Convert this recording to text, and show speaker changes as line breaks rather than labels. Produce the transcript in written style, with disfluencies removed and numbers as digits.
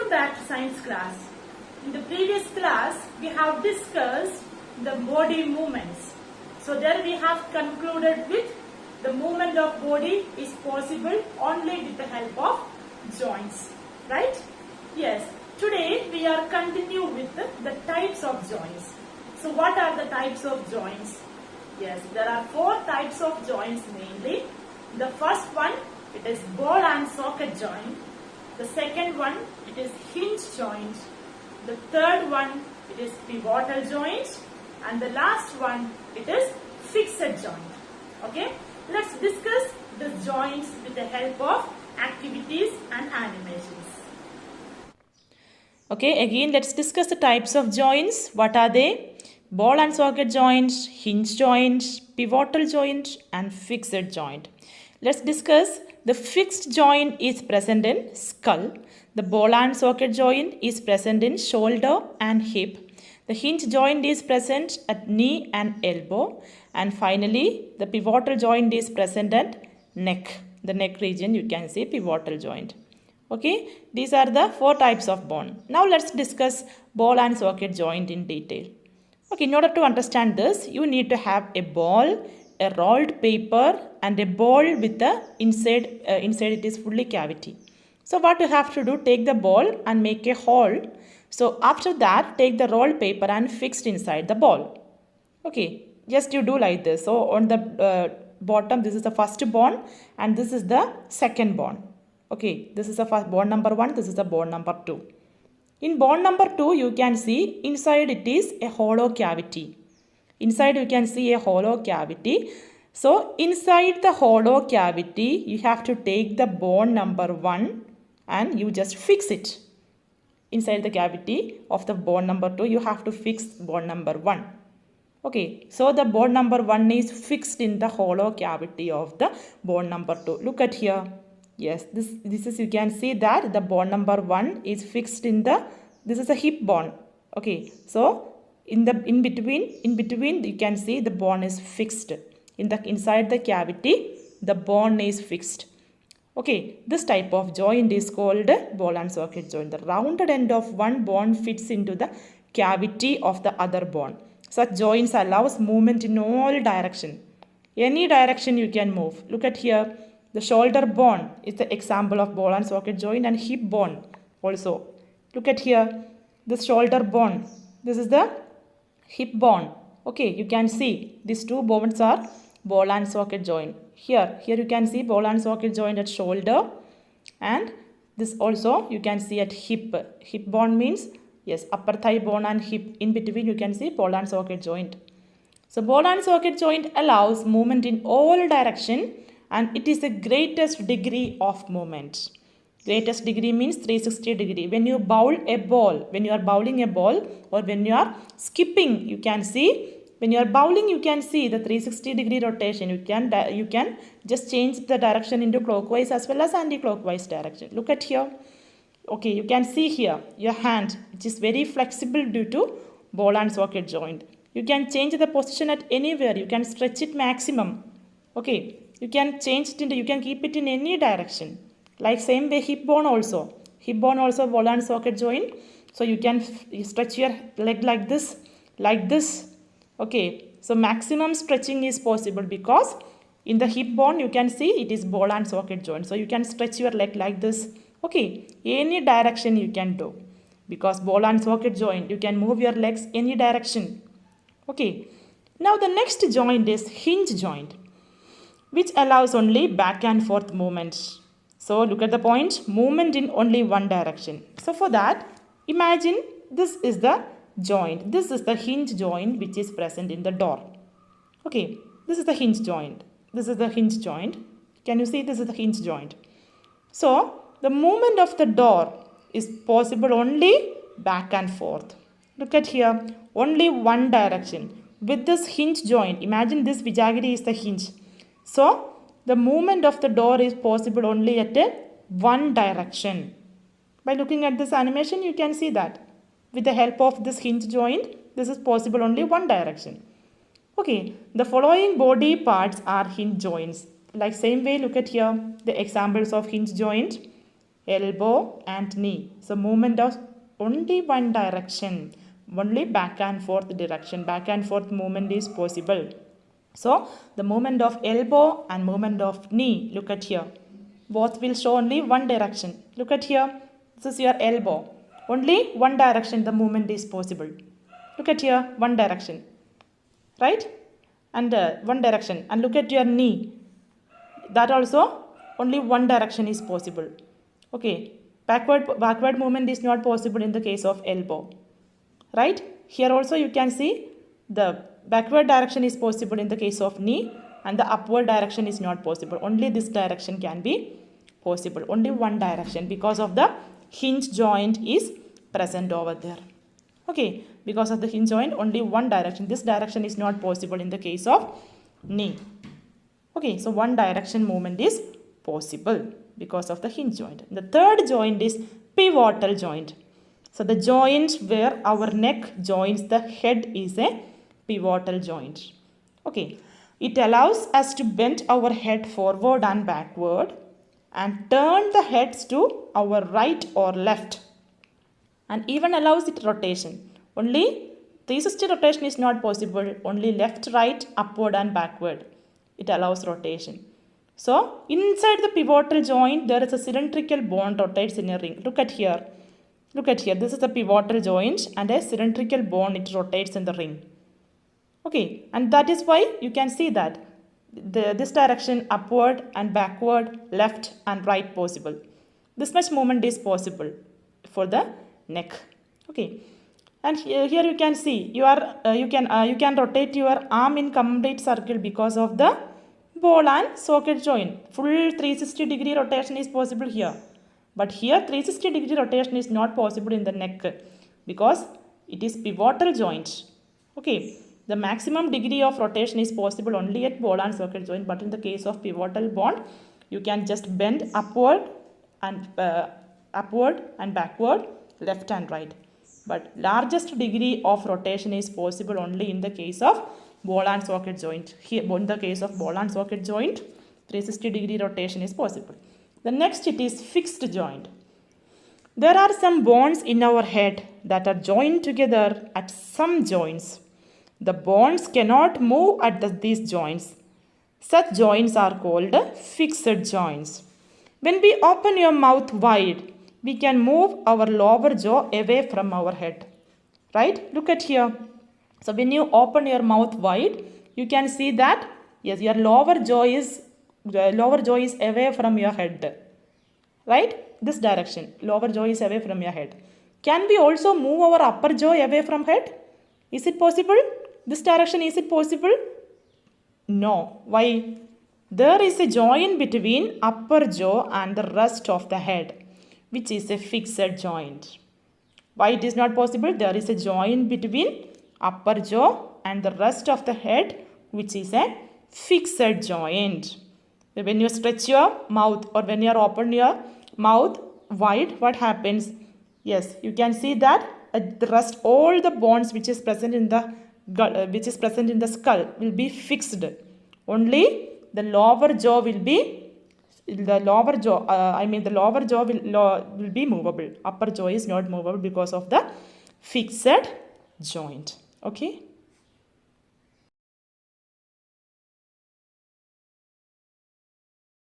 Welcome back to science class. In the previous class, we have discussed the body movements. So there we have concluded with the movement of body is possible only with the help of joints. Right? Yes. Today we are continue with the types of joints. So what are the types of joints? Yes, there are 4 types of joints mainly. The first one, it is ball and socket joint. The second one, it is hinge joint. The third one, it is pivotal joint. And the last one, it is fixed joint. Okay, let's discuss the joints with the help of activities and animations. Okay, again let's discuss the types of joints. What are they? Ball and socket joint, hinge joint, pivotal joint and fixed joint. Let's discuss the fixed joint is present in skull. The ball and socket joint is present in shoulder and hip. The hinge joint is present at knee and elbow. And finally, the pivotal joint is present at neck. The neck region you can see pivotal joint. Okay, these are the 4 types of bone. Now let's discuss ball and socket joint in detail. Okay, in order to understand this, you need to have a ball, a rolled paper and a ball with the inside it is fully cavity. So what you have to do, take the ball and make a hole. So after that, take the rolled paper and fix it inside the ball. Okay, just you do like this. So on the bottom, this is the first bone and this is the second bone. Okay, this is the first bone number 1, this is the bone number 2. In bone number 2, you can see inside it is a hollow cavity. Inside you can see a hollow cavity. So inside the hollow cavity, you have to take the bone number 1 and you just fix it. Inside the cavity of the bone number 2, you have to fix bone number 1. Okay, so the bone number 1 is fixed in the hollow cavity of the bone number 2. Look at here. Yes, this is, you can see that the bone number 1 is fixed in the, this is a hip bone. Okay, so in between you can see the bone is fixed. Inside the cavity, the bone is fixed. Okay, this type of joint is called ball and socket joint. The rounded end of one bone fits into the cavity of the other bone. Such joints allows movement in all direction. Any direction you can move. Look at here. The shoulder bone is the example of ball and socket joint and hip bone also. Look at here. This shoulder bone. This is the hip bone. Okay, you can see these 2 bones are ball and socket joint. Here you can see ball and socket joint at shoulder and this also you can see at hip. Hip bone means, yes, upper thigh bone and hip. In between you can see ball and socket joint. So ball and socket joint allows movement in all direction and it is the greatest degree of movement. Greatest degree means 360 degree. When you bowl a ball, when you are bowling a ball or when you are skipping, you can see, when you are bowling, you can see the 360 degree rotation. You can just change the direction into clockwise as well as anti-clockwise direction. Look at here. Okay, you can see here your hand, which is very flexible due to ball and socket joint. You can change the position at anywhere. You can stretch it maximum. Okay, you can change it into, you can keep it in any direction. Like same way hip bone also. Hip bone also ball and socket joint. So you can stretch your leg like this. Okay, so maximum stretching is possible because in the hip bone you can see it is ball and socket joint. So you can stretch your leg like this. Okay, any direction you can do. Because ball and socket joint, you can move your legs any direction. Okay, now the next joint is hinge joint, which allows only back and forth movement. So look at the point, movement in only one direction. So for that, imagine this is the joint. This is the hinge joint which is present in the door. Okay, this is the hinge joint. This is the hinge joint. Can you see this is the hinge joint? So the movement of the door is possible only back and forth. Look at here, only one direction. With this hinge joint, imagine this Vijagiri is the hinge. So the movement of the door is possible only at one direction. By looking at this animation, you can see that. With the help of this hinge joint, this is possible only one direction. Okay, the following body parts are hinge joints. Like same way, look at here, the examples of hinge joint. elbow and knee. So movement of only one direction, only back and forth direction, back and forth movement is possible. So the movement of elbow and movement of knee, look at here, both will show only one direction. Look at here, this is your elbow, only one direction the movement is possible. Look at here, one direction, right? And one direction. And look at your knee, that also only one direction is possible. Okay, backward movement is not possible in the case of elbow, right? Here also you can see the backward direction is possible in the case of knee, and the upward direction is not possible. Only this direction can be possible, only one direction, because of the hinge joint is present over there. Okay, because of the hinge joint, only one direction. This direction is not possible in the case of knee. Okay, so one direction movement is possible because of the hinge joint. The third joint is pivotal joint. So the joint where our neck joins the head is a pivotal joint. Okay, it allows us to bend our head forward and backward and turn the heads to our right or left, and even allows it rotation. Only 360 rotation is not possible, only left, right, upward and backward. It allows rotation. So inside the pivotal joint there is a cylindrical bone rotates in a ring. Look at here. Look at here. This is a pivotal joint and a cylindrical bone, it rotates in the ring. Okay, and that is why you can see that this direction upward and backward, left and right possible. This much movement is possible for the neck. Okay, and here you can see you can rotate your arm in complete circle because of the ball and socket joint. Full 360-degree rotation is possible here, but here 360-degree rotation is not possible in the neck because it is pivotal joint. Okay, the maximum degree of rotation is possible only at ball and socket joint, but in the case of pivotal bone you can just bend upward and backward, left and right. But largest degree of rotation is possible only in the case of ball and socket joint. Here, in the case of ball and socket joint, 360-degree rotation is possible. The next, it is fixed joint. There are some bones in our head that are joined together at some joints. The bones cannot move at these joints. Such joints are called fixed joints. When we open your mouth wide, we can move our lower jaw away from our head. Right? Look at here. So when you open your mouth wide, you can see that yes, your lower jaw is away from your head. Right? This direction. Lower jaw is away from your head. Can we also move our upper jaw away from head? Is it possible? This direction, is it possible? No. Why? There is a joint between upper jaw and the rest of the head, which is a fixed joint. Why it is not possible? There is a joint between upper jaw and the rest of the head, which is a fixed joint. When you stretch your mouth or when you open your mouth wide, what happens? Yes, you can see that the rest, all the bones which is present in the skull will be fixed. Only the lower jaw will be the lower jaw will be movable. Upper jaw is not movable because of the fixed joint. Okay.